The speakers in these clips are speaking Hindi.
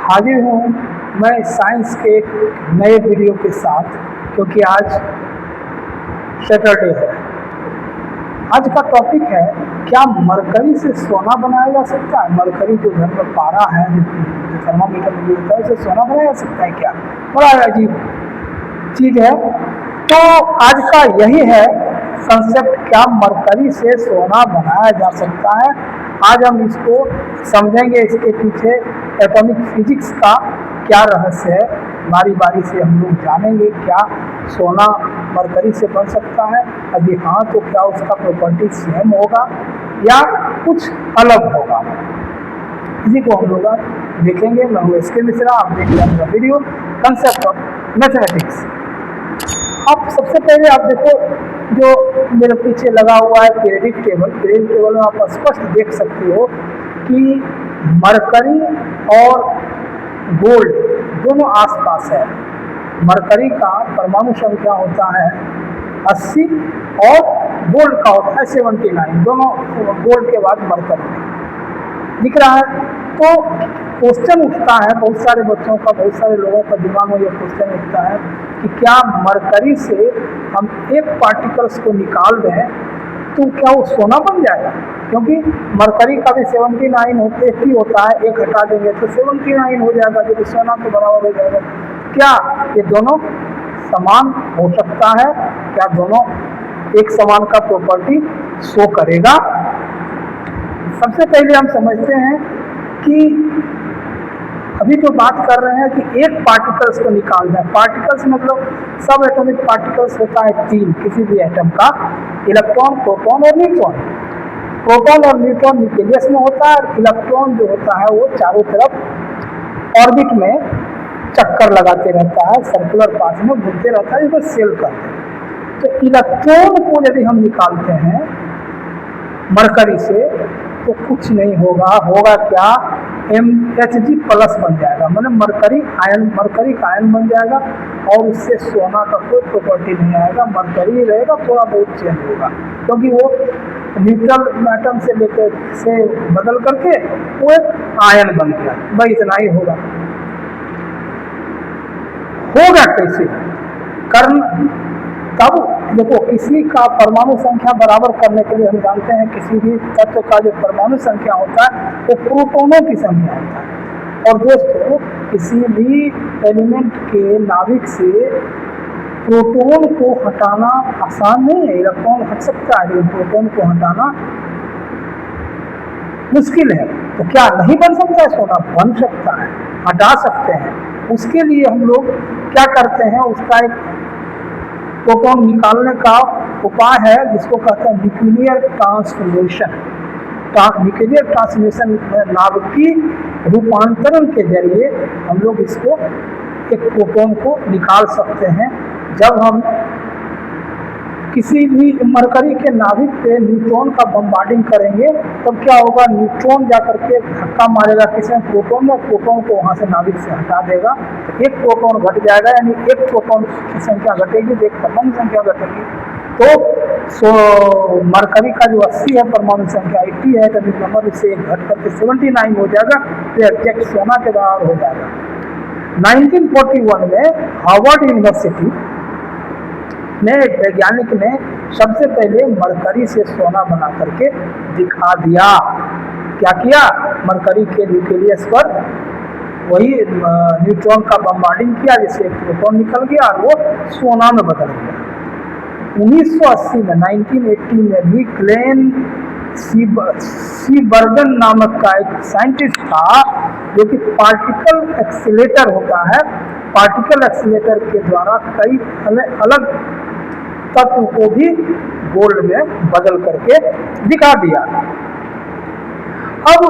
हाजिर हूँ मैं साइंस के एक नए वीडियो के साथ, क्योंकि आज सैटरडे है। आज का टॉपिक है, क्या मरकरी से सोना बनाया जा सकता है? मरकरी जो घर में पारा है, जो थर्मामीटर में होता है, उसे सोना बनाया जा सकता है क्या? बड़ा अजीब चीज़ है। तो आज का यही है कंसेप्ट, क्या मरकरी से सोना बनाया जा सकता है। आज हम इसको समझेंगे, इसके पीछे एटॉमिक फिजिक्स का क्या रहस्य है, बारी बारी से हम लोग जानेंगे। क्या सोना मरकरी से बन सकता है? यदि हाँ, तो क्या उसका प्रॉपर्टी सेम होगा या कुछ अलग होगा? इसी को हम लोग देखेंगे। मैं हूँ SK मिश्रा, आप देख रहे हैं वीडियो कंसेप्ट ऑफ मैथमेटिक्स। अब सबसे पहले आप देखो, जो मेरे पीछे लगा हुआ है पीरियडिक टेबल। पीरियडिक टेबल में आप स्पष्ट देख सकते हो कि मरकरी और गोल्ड दोनों आसपास है। मरकरी का परमाणु संख्या होता है 80 और गोल्ड का होता है 79। दोनों गोल्ड के बाद मरकरी दिख रहा है। तो क्वेश्चन उठता है बहुत सारे बच्चों का, बहुत सारे लोगों का दिमाग में यह क्वेश्चन उठता है कि क्या मरकरी से हम एक पार्टिकल्स को निकाल दें तो क्या वो सोना बन जाएगा? क्योंकि मरकरी का भी 79 होते ही होता है, एक हटा देंगे तो 79 हो जाएगा, जो कि सोना के बराबर हो जाएगा। क्या ये दोनों समान हो सकता है? क्या दोनों एक समान का प्रॉपर्टी शो करेगा? सबसे पहले हम समझते हैं कि अभी जो बात कर रहे हैं कि एक पार्टिकल्स को निकालना है। पार्टिकल्स मतलब सब एटॉमिक पार्टिकल्स होता है 3 किसी भी एटम का, इलेक्ट्रॉन, प्रोटॉन और न्यूट्रॉन। प्रोटॉन और न्यूट्रॉन न्यूक्लियस में होता है, और इलेक्ट्रॉन जो होता है वो चारों तरफ ऑर्बिट में चक्कर लगाते रहता है, सर्कुलर पाथ में घूमते रहता है, जिसको सेल कहते हैं। तो इलेक्ट्रॉन को यदि हम निकालते हैं मरकरी से तो कुछ नहीं होगा। होगा क्या? Mhg प्लस बन जाएगा, मतलब मरकरी का आयन बन जाएगा, और उससे सोना का कोई प्रॉपर्टी नहीं आएगा। मरकरी रहेगा, थोड़ा बहुत चेंज होगा, क्योंकि वो न्यूट्रल एटम से लेकर से बदल करके वो एक आयन बन गया। भाई इतना ही होगा। होगा कैसे? कारण तब देखो, किसी का परमाणु संख्या बराबर करने के लिए हम जानते हैं किसी भी तत्व का जो परमाणु संख्या होता है वो प्रोटॉनों की संख्या होता है। और दोस्तों, किसी भी एलिमेंट के नाभिक से प्रोटॉन को हटाना आसान नहीं है। इलेक्ट्रॉन हट सकता है, लेकिन प्रोटॉन को हटाना मुश्किल है। तो क्या नहीं बन सकता है? सोना बन सकता है, हटा सकते हैं। उसके लिए हम लोग क्या करते हैं, उसका एक प्रोटॉन निकालने का उपाय है जिसको कहते हैं न्यूक्लियर ट्रांसफॉर्मेशन। न्यूक्लियर ट्रांसफॉर्मेशन नाभिकीय रूपांतरण के जरिए हम लोग इसको एक प्रोटॉन को निकाल सकते हैं। जब हम किसी भी मरकरी के नाभिक पे न्यूट्रॉन का बम्बार्डिंग करेंगे तब क्या होगा? न्यूट्रॉन जाकर के धक्का मारेगा किसी प्रोटॉन में, प्रोटॉन को वहाँ से नाभिक से हटा देगा। तो एक प्रोटॉन घट जाएगा, यानी एक प्रोटॉन की संख्या घटेगी, एक परमाणु संख्या घटेगी। तो मरकरी का जो 80 है परमाणु संख्या, 80 है एटॉमिक नंबर, उससे एक घट करके 79 हो जाएगा, तो एग्जैक्ट सोना के बराबर हो जाएगा। 1941 में हार्वर्ड यूनिवर्सिटी में एक वैज्ञानिक ने सबसे पहले मरकरी से सोना बना करके दिखा दिया। क्या किया? मरकरी के न्यूक्लियस पर वही न्यूट्रॉन का बम्बार्डिंग किया, जिससे एक प्रोटॉन निकल गया और वो सोना में बदल गया। 1980 में 1980 में भी ग्लेन सीबर्गन नामक का एक साइंटिस्ट था, जो कि पार्टिकल एक्सीलेटर होता है। पार्टिकल एक्सीलेटर के द्वारा कई अलग तत्व को भी गोल्ड में बदल करके दिखा दिया। अब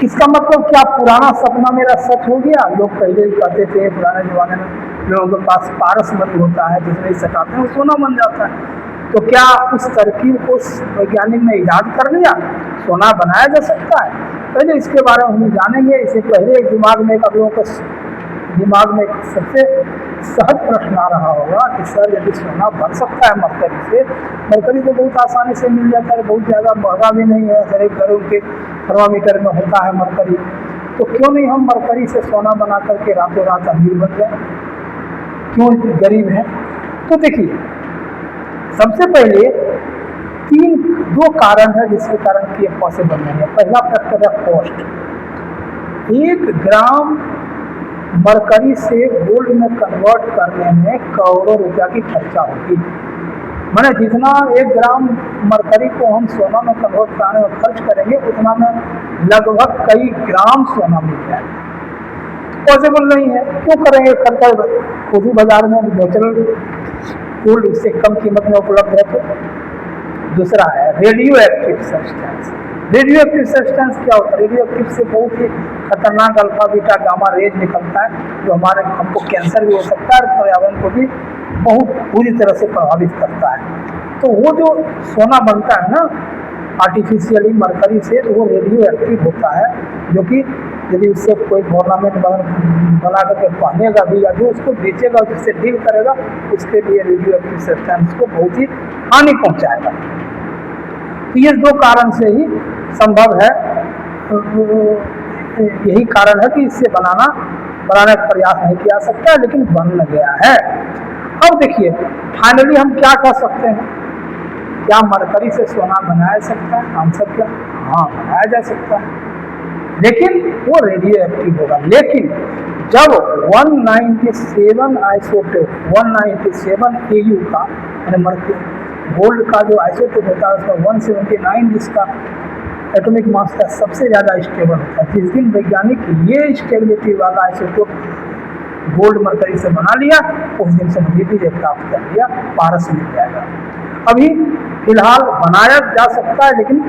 इसका मतलब क्या पुराना सपना मेरा सच हो गया? लोग पहले कहते थे पुराने जमाने में लोगों के पास पारस मणि होता है, जिसमें सटाते हैं वो सोना बन जाता है। तो क्या उस तरकीब को वैज्ञानिक ने ईजाद कर लिया? सोना बनाया जा सकता है? पहले इसके बारे में हम जानेंगे। इससे पहले दिमाग में आप लोगों को दिमाग में सबसे सहज प्रश्न आ रहा होगा कि सर, यदि सोना बन सकता है मरकरी से, मरकरी तो बहुत आसानी से मिल जाता है, बहुत ज़्यादा महंगा भी नहीं है। हर एक घरों के थर्मामीटर में होता है मरकरी। तो क्यों नहीं हम मरकरी से सोना बना करके रातों रात अमीर बन जाए, क्यों गरीब हैं? तो देखिए, सबसे पहले दो कारण है जिसके कारण कि ये पॉसिबल नहीं है। पहला फैक्टर है कॉस्ट। 1 ग्राम मरकरी से गोल्ड में कन्वर्ट करने में करोड़ों रुपया की खर्चा होगी। मैंने जितना 1 ग्राम मरकरी को हम सोना में कन्वर्ट कराने में खर्च करेंगे, उतना में लगभग कई ग्राम सोना मिल जाएगा। पॉसिबल नहीं है, क्यों करेंगे खर्चा? खुद ही बाजार में नेचुरल गोल्ड इससे कम कीमत में उपलब्ध है। तो दूसरा है radio active substance. Radio active substance क्या होता है? रेडियो एक्टिव से बहुत ही खतरनाक अल्फा बीटा गामा रेज निकलता है, जो हमको कैंसर भी हो सकता है और पर्यावरण को भी बहुत बुरी तरह से प्रभावित करता है। तो वो जो सोना बनता है ना आर्टिफिशियली मरकरी से, तो वो रेडियो एक्टिव होता है, जो कि यदि उससे कोई गवर्नमेंट बना करके पहनेगा भी या जो उसको बेचेगा, जिससे डील करेगा, उसके लिए रेडियो एक्टिव सब्सटेंस को बहुत ही हानि पहुंचाएगा। तो ये 2 कारण से ही संभव है, यही कारण है कि इससे बनाने का प्रयास नहीं किया सकता है, लेकिन बन गया है। अब देखिए, फाइनली हम क्या कर सकते हैं? क्या मरकरी से सोना बनाया सकता है? आंसर क्या? हाँ, बनाया जा सकता है, लेकिन वो रेडियो एक्टिव होगा। लेकिन जब 197 आइसोटोप 197 AU का गोल्ड का जो आइसोटोप होता है, उसका 179 जिसका एटॉमिक मास का सबसे ज़्यादा स्टेबल होता है, जिस दिन वैज्ञानिक ये स्टेबिलिटी वाला आइसोटोप गोल्ड मरकरी से बना लिया, उस दिन से DPJ प्राप्त कर लिया, पारस मिल जाएगा। अभी फिलहाल बनाया जा सकता है, लेकिन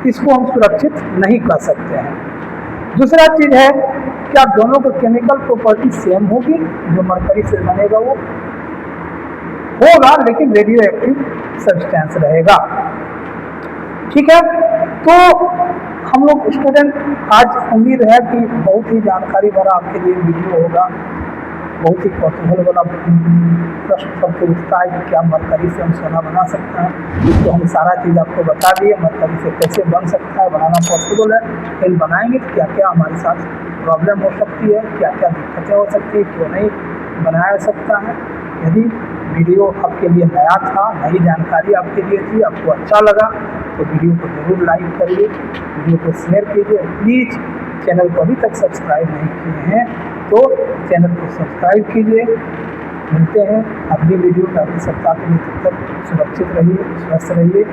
इसको हम सुरक्षित नहीं कर सकते हैं। दूसरा चीज़ है, क्या दोनों को केमिकल प्रॉपर्टी सेम होगी? जो मरकरी से बनेगा वो होगा, लेकिन रेडियो एक्टिव सब्सटेंस रहेगा। ठीक है, तो हम लोग स्टूडेंट, आज उम्मीद है कि बहुत ही जानकारी भरा आपके लिए वीडियो होगा। बहुत ही कौतूहल वाला प्रश्न सबको उठता है कि क्या मरकरी से हम सोना बना सकते हैं, तो हम सारा चीज़ आपको बता दिए। मरकरी से कैसे बन सकता है, बनाना पॉसिबल है, लेकिन बनाएंगे तो क्या क्या हमारे साथ प्रॉब्लम हो सकती है, क्या क्या दिक्कतें हो सकती है, क्यों नहीं बनाया सकता है। यदि वीडियो आपके लिए नया था, नई जानकारी आपके लिए थी, आपको अच्छा लगा, तो वीडियो को ज़रूर लाइक करिए, वीडियो को शेयर कीजिए। प्लीज़ चैनल को अभी तक सब्सक्राइब नहीं किए हैं तो चैनल को सब्सक्राइब कीजिए। मिलते हैं अगली वीडियो में, अगले सप्ताह के लिए। तब तक सुरक्षित रहिए, स्वस्थ रहिए।